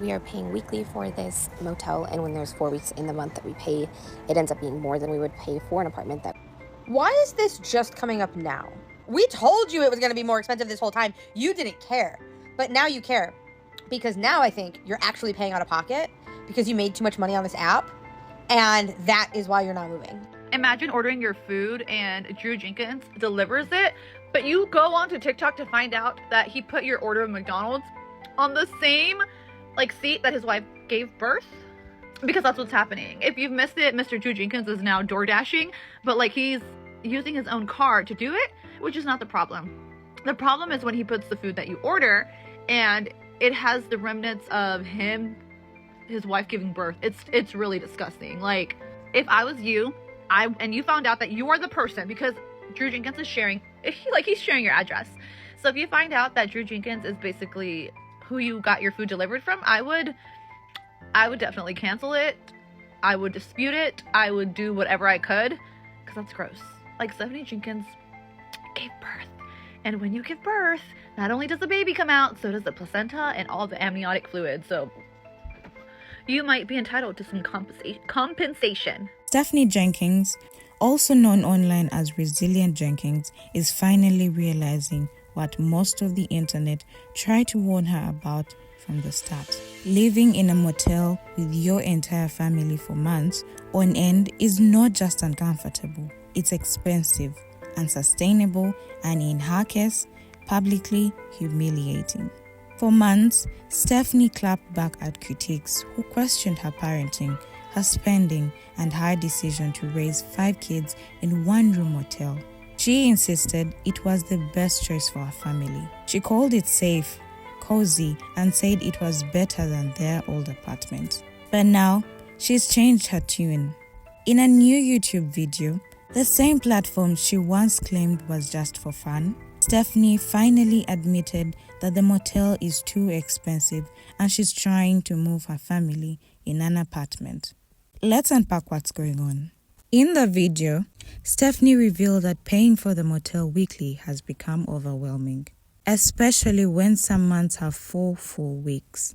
We are paying weekly for this motel, and when there's 4 weeks in the month that we pay, it ends up being more than we would pay for an apartment. Why is this just coming up now? We told you it was going to be more expensive this whole time. You didn't care, but now you care, because now I think you're actually paying out of pocket because you made too much money on this app, and that is why you're not moving. Imagine ordering your food and Drew Jenkins delivers it, but you go onto TikTok to find out that he put your order of McDonald's on the same seat that his wife gave birth, because that's what's happening. If you've missed it, Mr. Drew Jenkins is now door dashing, but he's using his own car to do it, which is not the problem. The problem is when he puts the food that you order and it has the remnants of his wife giving birth. It's really disgusting. If I was you, and you found out that you are the person, because Drew Jenkins is sharing, he's sharing your address. So if you find out that Drew Jenkins is basically who you got your food delivered from, I would definitely cancel it. I would dispute it. I would do whatever I could, because that's gross. Stephanie Jenkins gave birth. And when you give birth, not only does the baby come out, so does the placenta and all the amniotic fluid. So you might be entitled to some compensation. Stephanie Jenkins, also known online as Resilient Jenkins, is finally realizing what most of the internet tried to warn her about from the start. Living in a motel with your entire family for months on end is not just uncomfortable, it's expensive, unsustainable, and in her case, publicly humiliating. For months, Stephanie clapped back at critics who questioned her parenting, her spending, and her decision to raise 5 kids in one-room motel. She insisted it was the best choice for her family. She called it safe, cozy, and said it was better than their old apartment. But now, she's changed her tune. In a new YouTube video, the same platform she once claimed was just for fun, Stephanie finally admitted that the motel is too expensive and she's trying to move her family in an apartment. Let's unpack what's going on. In the video, Stephanie revealed that paying for the motel weekly has become overwhelming, especially when some months have 4 full weeks,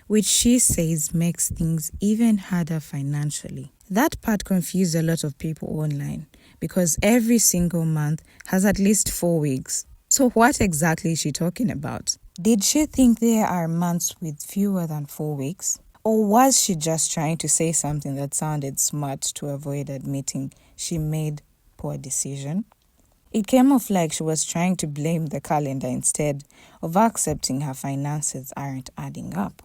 which she says makes things even harder financially. That part confused a lot of people online because every single month has at least 4 weeks. So what exactly is she talking about? Did she think there are months with fewer than 4 weeks? Or was she just trying to say something that sounded smart to avoid admitting she made poor decision? It came off like she was trying to blame the calendar instead of accepting her finances aren't adding up.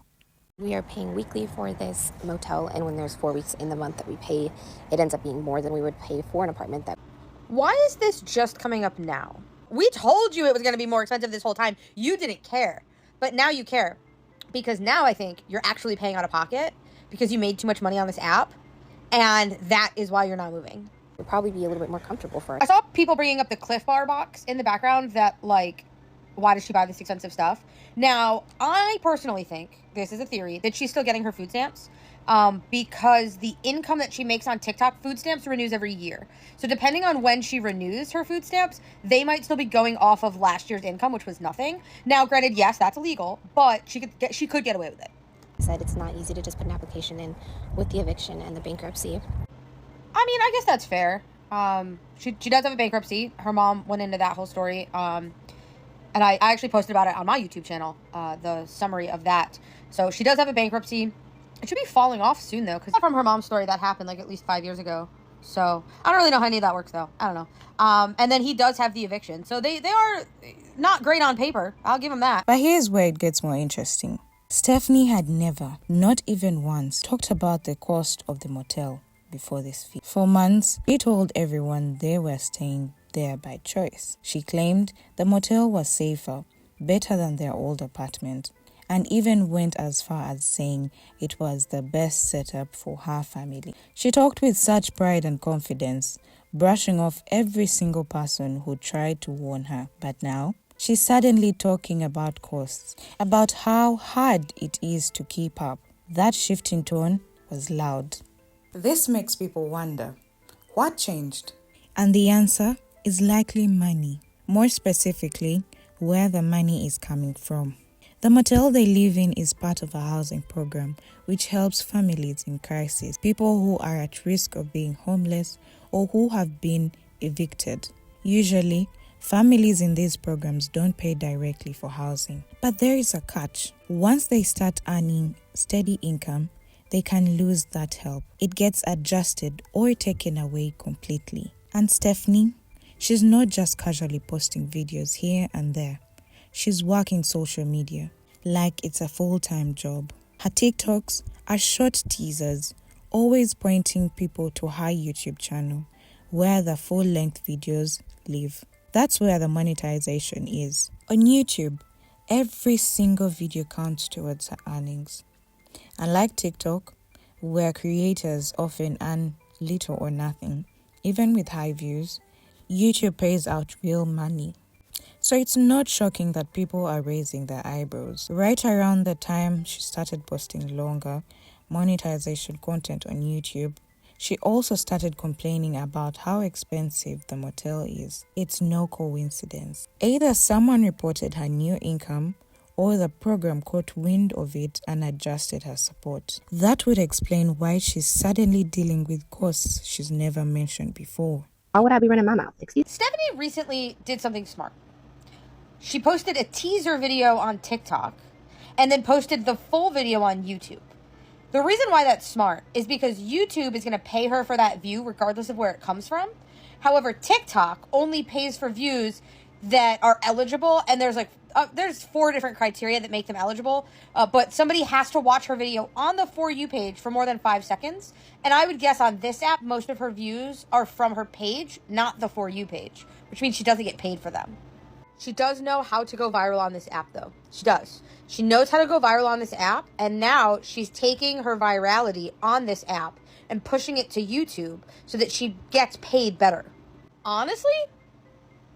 We are paying weekly for this motel, and when there's 4 weeks in the month that we pay, it ends up being more than we would pay for an apartment. Why is this just coming up now? We told you it was going to be more expensive this whole time. You didn't care, but now you care, because now I think you're actually paying out of pocket because you made too much money on this app, and that is why you're not moving. It'd probably be a little bit more comfortable for us. I saw people bringing up the Cliff Bar box in the background that, why does she buy this expensive stuff? Now, I personally think, this is a theory, that she's still getting her food stamps because the income that she makes on TikTok, food stamps renews every year. So depending on when she renews her food stamps, they might still be going off of last year's income, which was nothing. Now, granted, yes, that's illegal, but she could get away with it. I said it's not easy to just put an application in with the eviction and the bankruptcy. I mean, I guess that's fair. She does have a bankruptcy. Her mom went into that whole story. And I actually posted about it on my YouTube channel, the summary of that. So she does have a bankruptcy. It should be falling off soon, though, because from her mom's story, that happened at least 5 years ago. So I don't really know how any of that works, though. I don't know. And then he does have the eviction. So they are not great on paper. I'll give him that. But here's where it gets more interesting. Stephanie had never, not even once, talked about the cost of the motel before this fee. For months, she told everyone they were staying there by choice. She claimed the motel was safer, better than their old apartment, and even went as far as saying it was the best setup for her family. She talked with such pride and confidence, brushing off every single person who tried to warn her. But now, she's suddenly talking about costs, about how hard it is to keep up. That shift in tone was loud. This makes people wonder, what changed? And the answer is likely money. More specifically, where the money is coming from. The motel they live in is part of a housing program which helps families in crisis, people who are at risk of being homeless or who have been evicted. Usually, families in these programs don't pay directly for housing. But there is a catch. Once they start earning steady income, they can lose that help. It gets adjusted or taken away completely. And Stephanie, she's not just casually posting videos here and there. She's working social media like it's a full-time job. Her TikToks are short teasers, always pointing people to her YouTube channel, where the full-length videos live. That's where the monetization is. On YouTube, every single video counts towards her earnings. Unlike TikTok, where creators often earn little or nothing, even with high views, YouTube pays out real money. So it's not shocking that people are raising their eyebrows. Right around the time she started posting longer monetization content on YouTube, she also started complaining about how expensive the motel is. It's no coincidence. Either someone reported her new income or the program caught wind of it and adjusted her support. That would explain why she's suddenly dealing with costs she's never mentioned before. Why would I be running my mouth? Stephanie recently did something smart. She posted a teaser video on TikTok and then posted the full video on YouTube. The reason why that's smart is because YouTube is going to pay her for that view regardless of where it comes from. However, TikTok only pays for views that are eligible, and there's 4 different criteria that make them eligible, but somebody has to watch her video on the For You page for more than 5 seconds, and I would guess on this app, most of her views are from her page, not the For You page, which means she doesn't get paid for them. She does know how to go viral on this app, though. She does. She knows how to go viral on this app, and now she's taking her virality on this app and pushing it to YouTube so that she gets paid better. Honestly,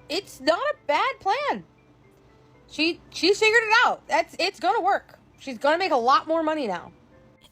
it's not a bad plan. She's figured it out. It's gonna work. She's gonna make a lot more money now.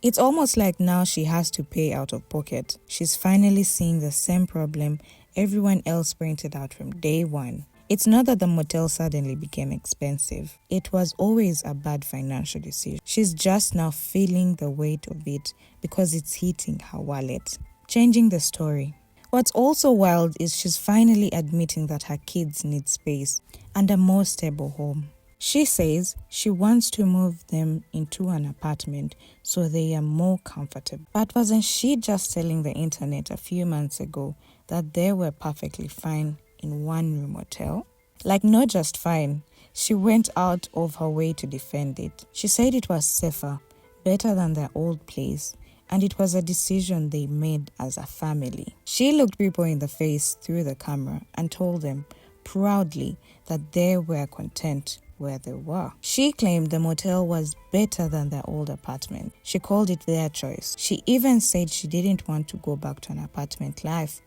It's almost like now she has to pay out of pocket. She's finally seeing the same problem everyone else pointed out from day one. It's not that the motel suddenly became expensive. It was always a bad financial decision. She's just now feeling the weight of it because it's hitting her wallet. Changing the story. What's also wild is she's finally admitting that her kids need space and a more stable home. She says she wants to move them into an apartment so they are more comfortable. But wasn't she just telling the internet a few months ago that they were perfectly fine in one-room motel? Like, not just fine, she went out of her way to defend it. She said it was safer, better than their old place, and it was a decision they made as a family. She looked people in the face through the camera and told them proudly that they were content where they were. She claimed the motel was better than their old apartment. She called it their choice. She even said she didn't want to go back to an apartment life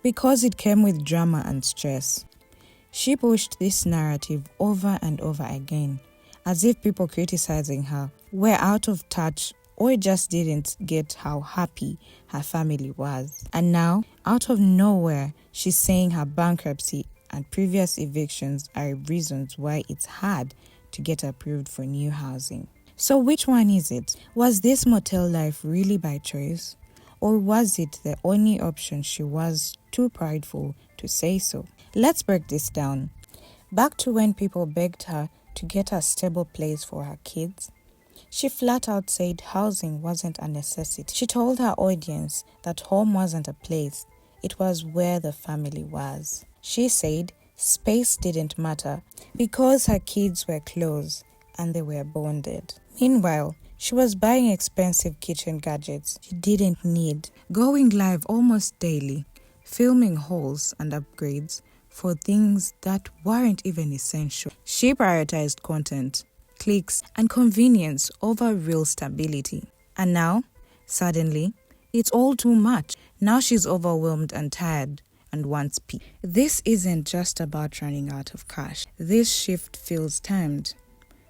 because it came with drama and stress. She pushed this narrative over and over again, as if people criticizing her were out of touch or just didn't get how happy her family was. And now, out of nowhere, she's saying her bankruptcy and previous evictions are reasons why it's hard to get approved for new housing. So which one is it? Was this motel life really by choice? Or was it the only option she was too prideful to say so? Let's break this down. Back to when people begged her to get a stable place for her kids, she flat out said housing wasn't a necessity. She told her audience that home wasn't a place, it was where the family was. She said space didn't matter because her kids were close and they were bonded. Meanwhile, she was buying expensive kitchen gadgets she didn't need, going live almost daily, filming hauls and upgrades for things that weren't even essential. She prioritized content, clicks, and convenience over real stability. And now, suddenly, it's all too much. Now she's overwhelmed and tired and wants peace. This isn't just about running out of cash. This shift feels timed,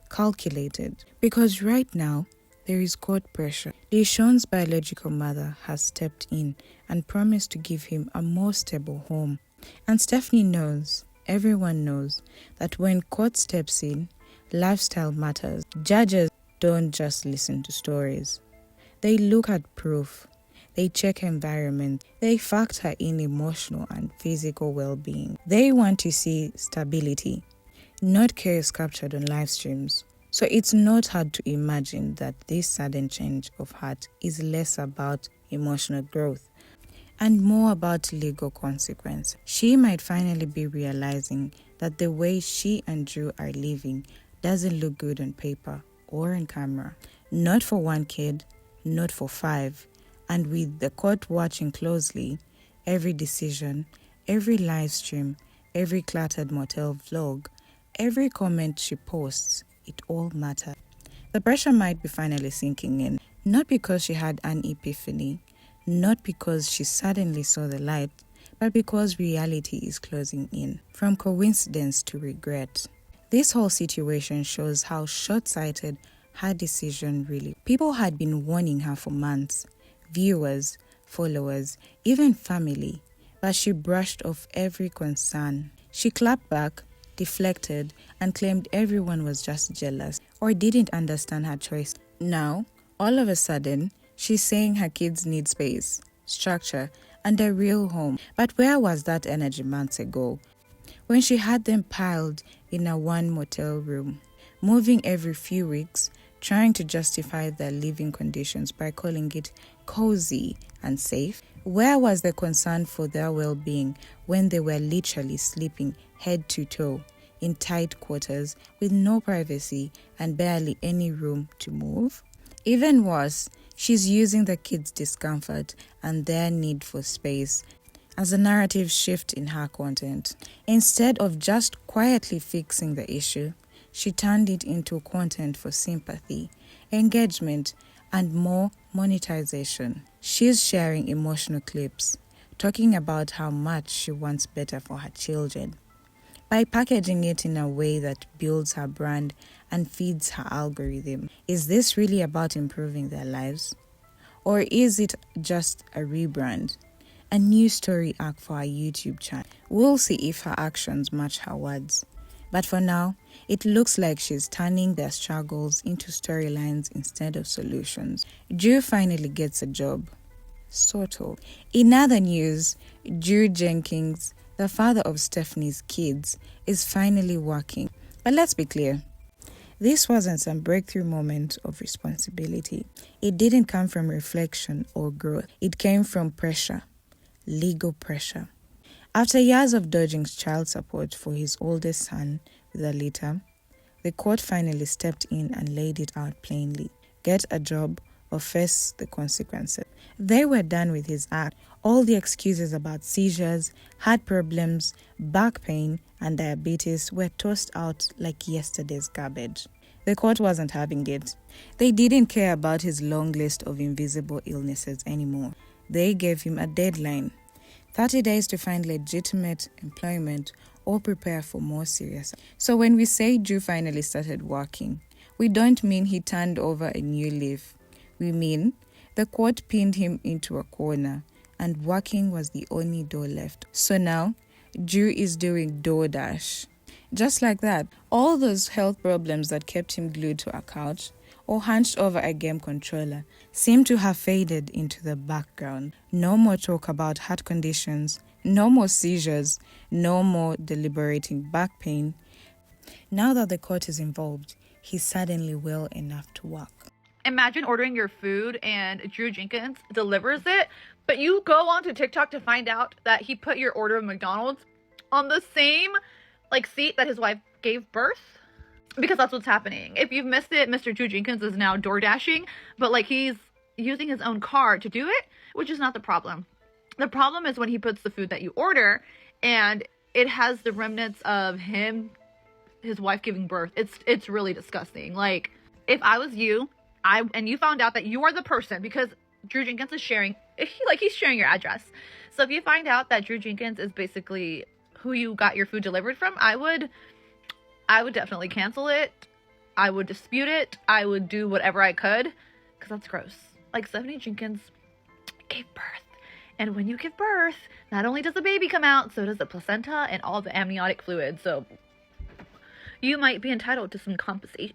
calculated, because right now, there is court pressure. Deshaun's biological mother has stepped in and promised to give him a more stable home. And Stephanie knows, everyone knows, that when court steps in, lifestyle matters. Judges don't just listen to stories. They look at proof. They check environment. They factor in emotional and physical well-being. They want to see stability, not chaos captured on live streams. So it's not hard to imagine that this sudden change of heart is less about emotional growth and more about legal consequence. She might finally be realizing that the way she and Drew are living doesn't look good on paper or on camera. Not for one kid, not for five. And with the court watching closely, every decision, every live stream, every cluttered motel vlog, every comment she posts, it all matters. The pressure might be finally sinking in, not because she had an epiphany, not because she suddenly saw the light, but because reality is closing in, from coincidence to regret. This whole situation shows how short-sighted her decision really. People had been warning her for months, viewers, followers, even family, but she brushed off every concern. She clapped back, deflected, and claimed everyone was just jealous or didn't understand her choice. Now, all of a sudden, she's saying her kids need space, structure, and a real home. But where was that energy months ago, when she had them piled in a one motel room, moving every few weeks, trying to justify their living conditions by calling it cozy and safe? Where was the concern for their well-being when they were literally sleeping head to toe in tight quarters with no privacy and barely any room to move? Even worse, she's using the kids' discomfort and their need for space as a narrative shift in her content. Instead of just quietly fixing the issue, she turned it into content for sympathy, engagement, and more monetization. She's sharing emotional clips, talking about how much she wants better for her children, by packaging it in a way that builds her brand and feeds her algorithm. Is this really about improving their lives? Or is it just a rebrand? A new story arc for her YouTube channel? We'll see if her actions match her words. But for now, it looks like she's turning their struggles into storylines instead of solutions. Drew finally gets a job. Sort of. In other news, Drew Jenkins, the father of Stephanie's kids, is finally working. But let's be clear, this wasn't some breakthrough moment of responsibility. It didn't come from reflection or growth. It came from pressure, legal pressure. After years of dodging child support for his oldest son with Alita, the court finally stepped in and laid it out plainly. Get a job or face the consequences. They were done with his act. All the excuses about seizures, heart problems, back pain, and diabetes were tossed out like yesterday's garbage. The court wasn't having it. They didn't care about his long list of invisible illnesses anymore. They gave him a deadline. 30 days to find legitimate employment or prepare for more serious. So when we say Drew finally started working, we don't mean he turned over a new leaf. We mean the court pinned him into a corner and working was the only door left. So now, Drew is doing DoorDash. Just like that, all those health problems that kept him glued to a couch or hunched over a game controller seem to have faded into the background. No more talk about heart conditions, no more seizures, no more deliberating back pain. Now that the court is involved, he's suddenly well enough to work. Imagine ordering your food and Drew Jenkins delivers it, but you go onto TikTok to find out that he put your order of McDonald's on the same seat that his wife gave birth. Because that's what's happening. If you've missed it, Mr. Drew Jenkins is now door dashing, but he's using his own car to do it, which is not the problem. The problem is when he puts the food that you order and it has the remnants of his wife giving birth. It's really disgusting. If I was you, and you found out that you are the person, because Drew Jenkins is sharing, he's sharing your address. So if you find out that Drew Jenkins is basically who you got your food delivered from, I would definitely cancel it. I would dispute it. I would do whatever I could, because that's gross. Stephanie Jenkins gave birth. And when you give birth, not only does the baby come out, so does the placenta and all the amniotic fluid. So you might be entitled to some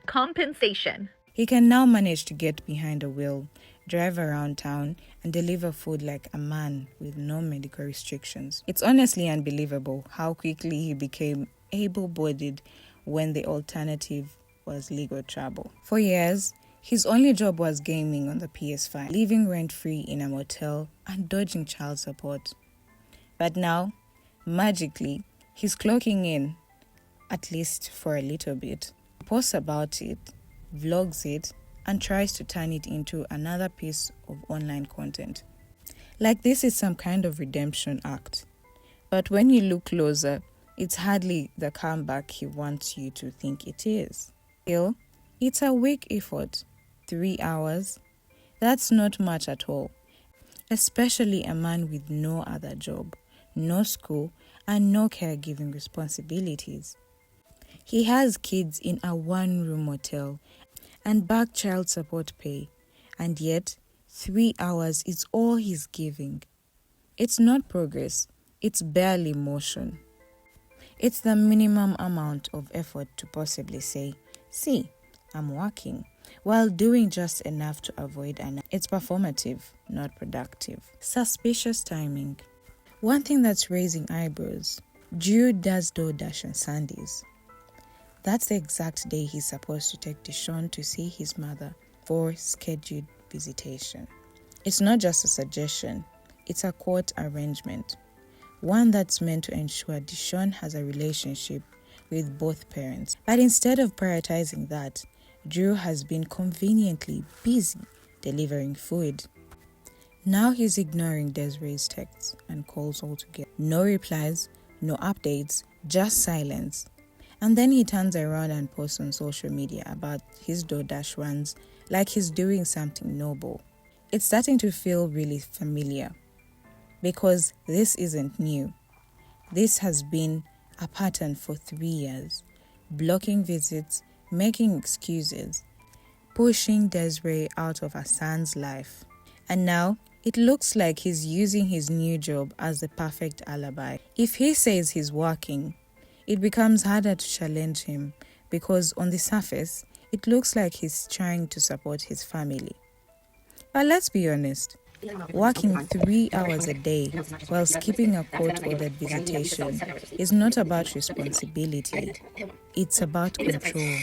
compensation. He can now manage to get behind a wheel, drive around town, and deliver food like a man with no medical restrictions. It's honestly unbelievable how quickly he became able-bodied when the alternative was legal trouble. For years, his only job was gaming on the PS5, living rent-free in a motel, and dodging child support. But now, magically, he's clocking in, at least for a little bit. He posts about it, vlogs it, and tries to turn it into another piece of online content. Like this is some kind of redemption act. But when you look closer, it's hardly the comeback he wants you to think it is. Still, it's a weak effort. 3 hours? That's not much at all. Especially a man with no other job, no school, and no caregiving responsibilities. He has kids in a one-room motel and back child support pay, and yet 3 hours is all he's giving. It's not progress, it's barely motion. It's the minimum amount of effort to possibly say, see, I'm working, while doing just enough to avoid it's performative, not productive. Suspicious timing. One thing that's raising eyebrows, Drew does DoorDash on Sundays. That's the exact day he's supposed to take Deshaun to see his mother for scheduled visitation. It's not just a suggestion, it's a court arrangement. One that's meant to ensure Deshaun has a relationship with both parents. But instead of prioritizing that, Drew has been conveniently busy delivering food. Now he's ignoring Desiree's texts and calls altogether. No replies, no updates, just silence. And then he turns around and posts on social media about his DoorDash runs like he's doing something noble. It's starting to feel really familiar because this isn't new. This has been a pattern for 3 years. Blocking visits, making excuses, pushing Desiree out of her son's life. And now, it looks like he's using his new job as the perfect alibi. If he says he's working, it becomes harder to challenge him because on the surface, it looks like he's trying to support his family. But let's be honest, working 3 hours a day while skipping a court-ordered visitation is not about responsibility. It's about control.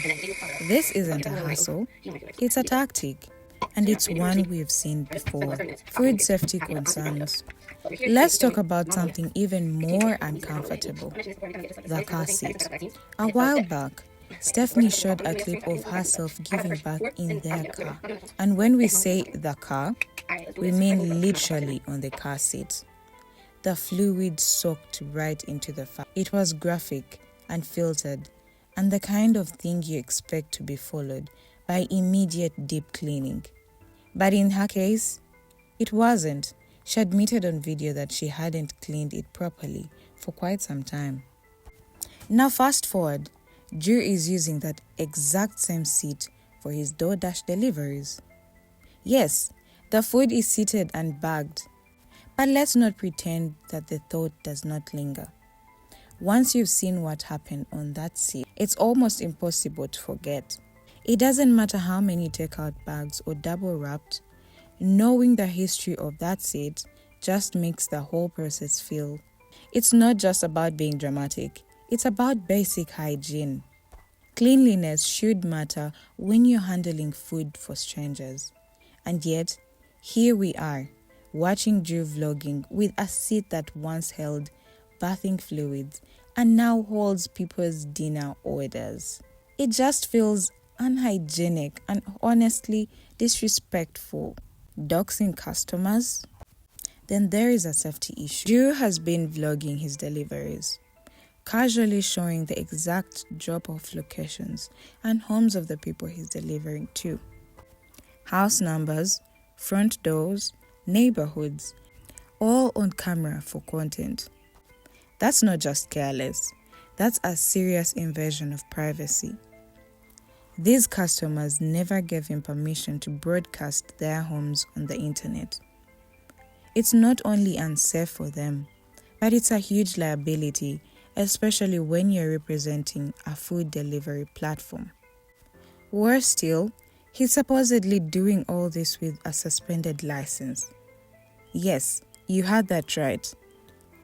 This isn't a hustle, it's a tactic. And it's one we've seen before. Food safety concerns. Let's talk about something even more uncomfortable. The car seat. A while back, Stephanie showed a clip of herself giving back in their car. And when we say the car, we mean literally on the car seat. The fluid soaked right into the fat. It was graphic and filtered, and the kind of thing you expect to be followed by immediate deep cleaning. But in her case, it wasn't. She admitted on video that she hadn't cleaned it properly for quite some time. Now fast forward, Drew is using that exact same seat for his DoorDash deliveries. Yes, the food is seated and bagged, but let's not pretend that the thought does not linger. Once you've seen what happened on that seat, it's almost impossible to forget. It doesn't matter how many takeout bags or double wrapped, knowing the history of that seat just makes the whole process feel. It's not just about being dramatic, it's about basic hygiene. Cleanliness should matter when you're handling food for strangers. And yet, here we are, watching Drew vlogging with a seat that once held bathing fluids and now holds people's dinner orders. It just feels unhygienic and honestly disrespectful. Doxing customers? Then there is a safety issue. Drew has been vlogging his deliveries, casually showing the exact drop-off locations and homes of the people he's delivering to. House numbers, front doors, neighborhoods, all on camera for content. That's not just careless, that's a serious invasion of privacy. These customers never gave him permission to broadcast their homes on the internet. It's not only unsafe for them, but it's a huge liability especially when you're representing a food delivery platform. Worse still, he's supposedly doing all this with a suspended license. Yes, you had that right.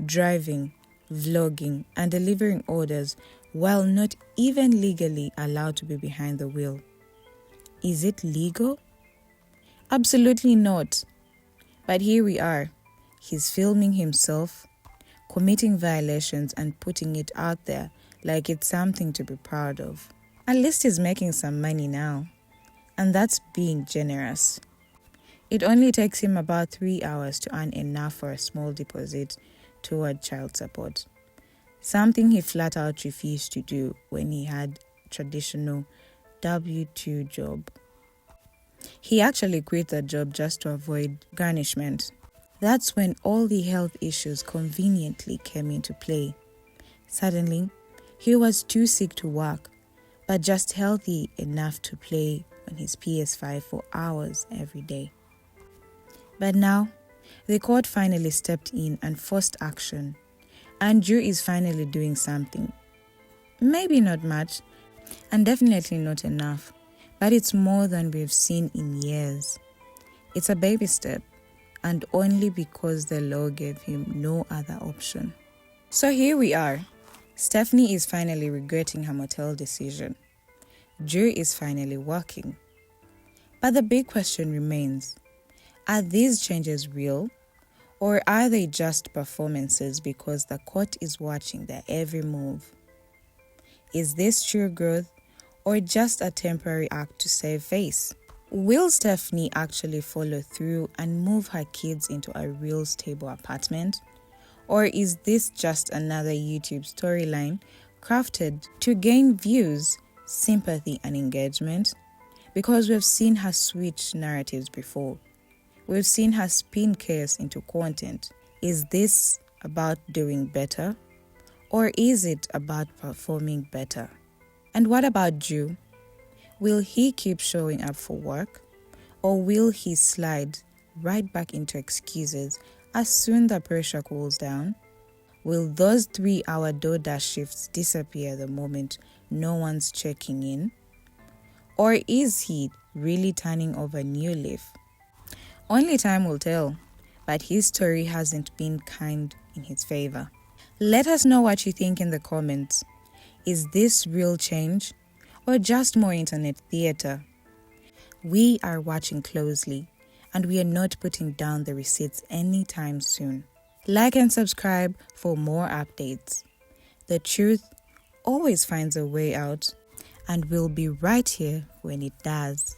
Driving, vlogging, and delivering orders while not even legally allowed to be behind the wheel. Is it legal? Absolutely not. But here we are. He's filming himself, committing violations and putting it out there like it's something to be proud of. At least he's making some money now. And that's being generous. It only takes him about 3 hours to earn enough for a small deposit toward child support. Something he flat out refused to do when he had traditional W-2 job. He actually quit the job just to avoid garnishment. That's when all the health issues conveniently came into play. Suddenly, he was too sick to work, but just healthy enough to play on his PS5 for hours every day. But now, the court finally stepped in and forced action. And Drew is finally doing something. Maybe not much, and definitely not enough, but it's more than we've seen in years. It's a baby step, and only because the law gave him no other option. So here we are. Stephanie is finally regretting her Motel decision. Drew is finally working. But the big question remains, are these changes real? Or are they just performances because the court is watching their every move? Is this true growth or just a temporary act to save face? Will Stephanie actually follow through and move her kids into a real stable apartment? Or is this just another YouTube storyline crafted to gain views, sympathy, and engagement? Because we've seen her switch narratives before. We've seen her spin chaos into content. Is this about doing better? Or is it about performing better? And what about Drew? Will he keep showing up for work? Or will he slide right back into excuses as soon the pressure cools down? Will those 3-hour DoorDash shifts disappear the moment no one's checking in? Or is he really turning over a new leaf? Only time will tell, but his story hasn't been kind in his favor. Let us know what you think in the comments. Is this real change or just more internet theater? We are watching closely and we are not putting down the receipts anytime soon. Like and subscribe for more updates. The truth always finds a way out and we'll be right here when it does.